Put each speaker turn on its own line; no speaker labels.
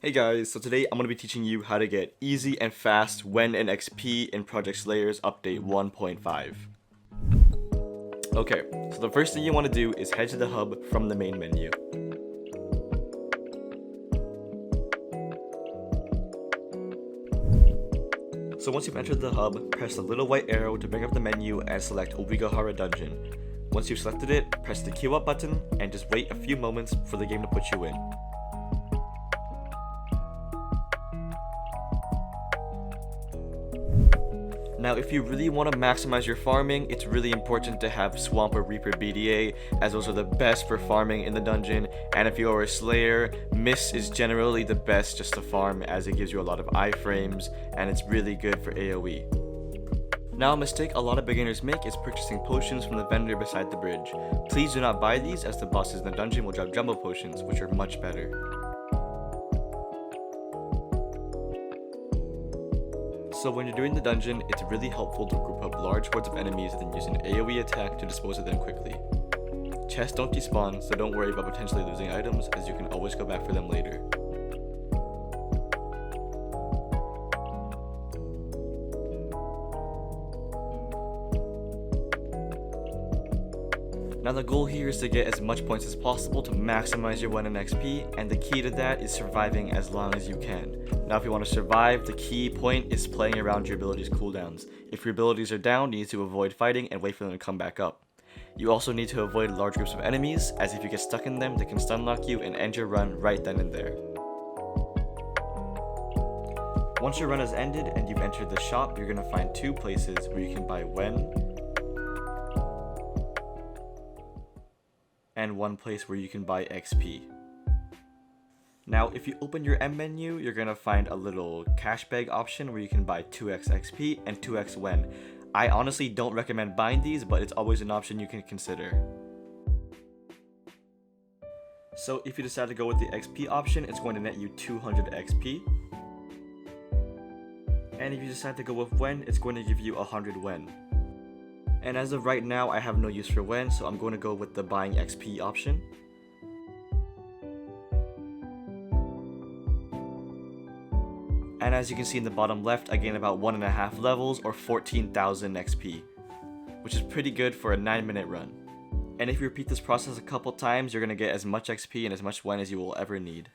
Hey guys, so today I'm going to be teaching you how to get easy and fast WEN and XP in projectslayers update 1.5. Okay, so the first thing you want to do is head to the hub from the main menu. So once you've entered the hub, press the little white arrow to bring up the menu and select Obligahara Dungeon. Once you've selected it, press the queue up button and just wait a few moments for the game to put you in. Now if you really want to maximize your farming, it's really important to have Swamp or Reaper BDA, as those are the best for farming in the dungeon, and if you are a Slayer, Mist is generally the best just to farm as it gives you a lot of iframes, and it's really good for AoE. Now a mistake a lot of beginners make is purchasing potions from the vendor beside the bridge. Please do not buy these, as the bosses in the dungeon will drop jumbo potions, which are much better. So when you're doing the dungeon, it's really helpful to group up large hordes of enemies and then use an AoE attack to dispose of them quickly. Chests don't despawn, so don't worry about potentially losing items, as you can always go back for them later. Now the goal here is to get as much points as possible to maximize your WEN and XP, and the key to that is surviving as long as you can. Now if you want to survive, the key point is playing around your abilities cooldowns. If your abilities are down, you need to avoid fighting and wait for them to come back up. You also need to avoid large groups of enemies, as if you get stuck in them, they can stun lock you and end your run right then and there. Once your run has ended and you've entered the shop, you're going to find two places where you can buy WEN, and one place where you can buy XP. Now if you open your M menu, you're going to find a little cash bag option where you can buy 2x XP and 2x WEN. I honestly don't recommend buying these, but it's always an option you can consider. So if you decide to go with the XP option, it's going to net you 200 XP. And if you decide to go with WEN, it's going to give you 100 WEN. And as of right now, I have no use for WEN, so I'm going to go with the buying XP option. And as you can see in the bottom left, I gain about 1.5 levels or 14,000 XP, which is pretty good for a 9-minute run. And if you repeat this process a couple times, you're going to get as much XP and as much WEN as you will ever need.